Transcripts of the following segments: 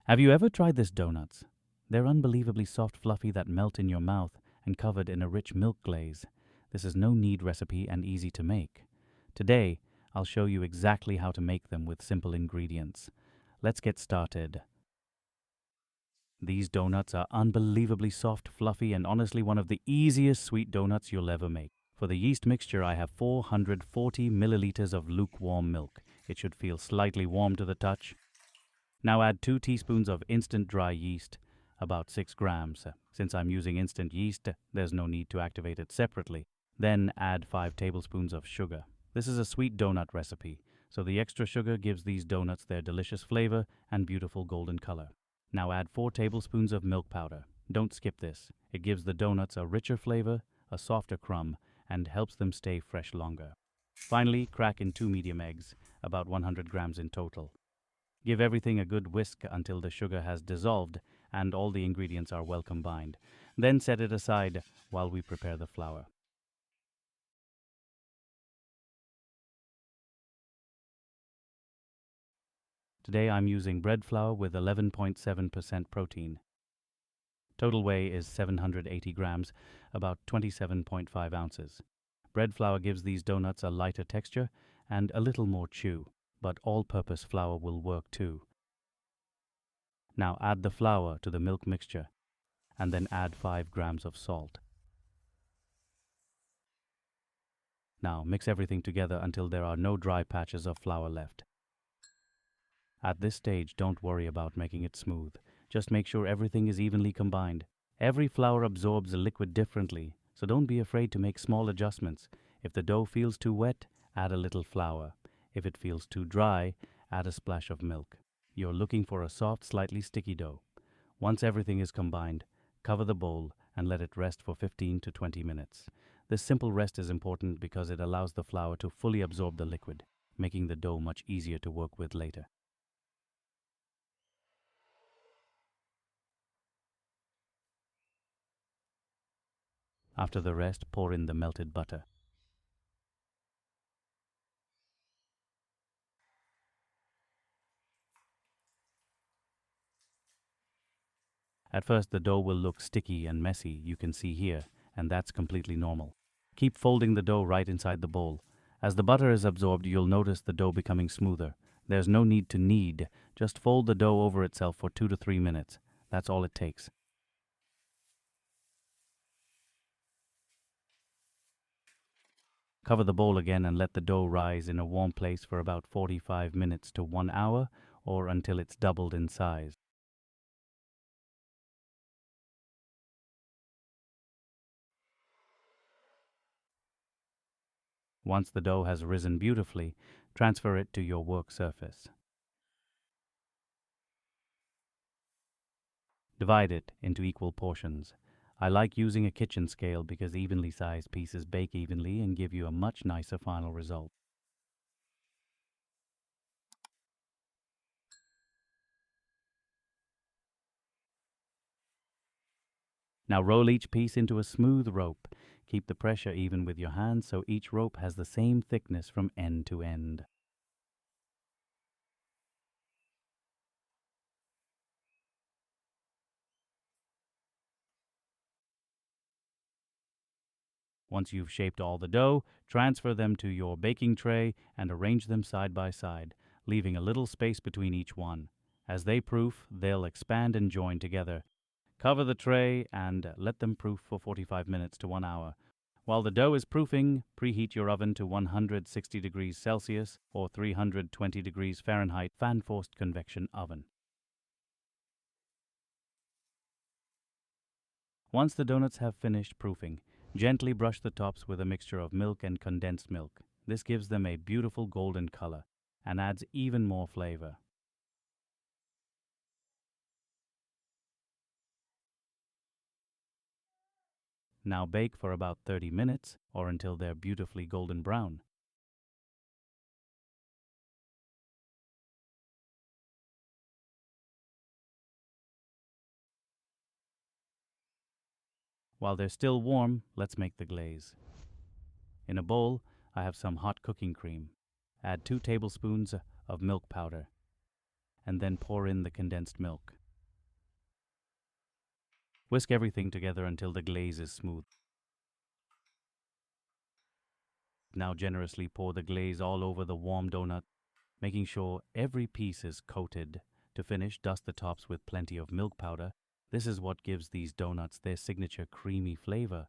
Have you ever tried this donuts? They're unbelievably soft, fluffy, that melt in your mouth and covered in a rich milk glaze. This is no-knead recipe and easy to make. Today, I'll show you exactly how to make them with simple ingredients. Let's get started. These donuts are unbelievably soft, fluffy, and honestly one of the easiest sweet donuts you'll ever make. For the yeast mixture, I have 440 milliliters of lukewarm milk. It should feel slightly warm to the touch. Now add 2 teaspoons of instant dry yeast, about 6 grams. Since I'm using instant yeast, there's no need to activate it separately. Then add 5 tablespoons of sugar. This is a sweet donut recipe, so the extra sugar gives these donuts their delicious flavor and beautiful golden color. Now add 4 tablespoons of milk powder. Don't skip this. It gives the donuts a richer flavor, a softer crumb, and helps them stay fresh longer. Finally, crack in 2 medium eggs, about 100 grams in total. Give everything a good whisk until the sugar has dissolved and all the ingredients are well combined. Then set it aside while we prepare the flour. Today I'm using bread flour with 11.7% protein. Total weight is 780 grams, about 27.5 ounces. Bread flour gives these donuts a lighter texture and a little more chew, but all-purpose flour will work too. Now add the flour to the milk mixture and then add 5 grams of salt. Now mix everything together until there are no dry patches of flour left. At this stage, don't worry about making it smooth. Just make sure everything is evenly combined. Every flour absorbs the liquid differently, so don't be afraid to make small adjustments. If the dough feels too wet, add a little flour. If it feels too dry, add a splash of milk. You're looking for a soft, slightly sticky dough. Once everything is combined, cover the bowl and let it rest for 15 to 20 minutes. This simple rest is important because it allows the flour to fully absorb the liquid, making the dough much easier to work with later. After the rest, pour in the melted butter. At first, the dough will look sticky and messy, you can see here, and that's completely normal. Keep folding the dough right inside the bowl. As the butter is absorbed, you'll notice the dough becoming smoother. There's no need to knead, just fold the dough over itself for 2 to 3 minutes. That's all it takes. Cover the bowl again and let the dough rise in a warm place for about 45 minutes to 1 hour or until it's doubled in size. Once the dough has risen beautifully, transfer it to your work surface. Divide it into equal portions. I like using a kitchen scale because evenly sized pieces bake evenly and give you a much nicer final result. Now roll each piece into a smooth rope. Keep the pressure even with your hands so each rope has the same thickness from end to end. Once you've shaped all the dough, transfer them to your baking tray and arrange them side by side, leaving a little space between each one. As they proof, they'll expand and join together. Cover the tray and let them proof for 45 minutes to 1 hour. While the dough is proofing, preheat your oven to 160 degrees Celsius or 320 degrees Fahrenheit fan-forced convection oven. Once the donuts have finished proofing, gently brush the tops with a mixture of milk and condensed milk. This gives them a beautiful golden color and adds even more flavor. Now bake for about 30 minutes or until they're beautifully golden brown. While they're still warm, let's make the glaze. In a bowl, I have some hot cooking cream. Add 2 tablespoons of milk powder. and then pour in the condensed milk. Whisk everything together until the glaze is smooth. Now generously pour the glaze all over the warm donut, making sure every piece is coated. To finish, dust the tops with plenty of milk powder. This is what gives these donuts their signature creamy flavor.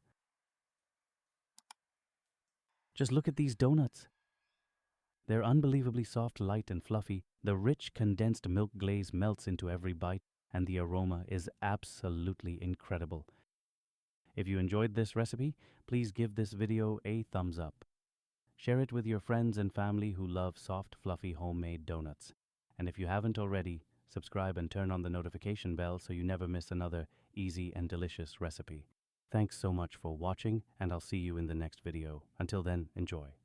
Just look at these donuts. They're unbelievably soft, light, and fluffy. The rich condensed milk glaze melts into every bite, and the aroma is absolutely incredible. If you enjoyed this recipe, please give this video a thumbs up. Share it with your friends and family who love soft, fluffy homemade donuts. And if you haven't already, subscribe and turn on the notification bell so you never miss another easy and delicious recipe. Thanks so much for watching, and I'll see you in the next video. Until then, enjoy.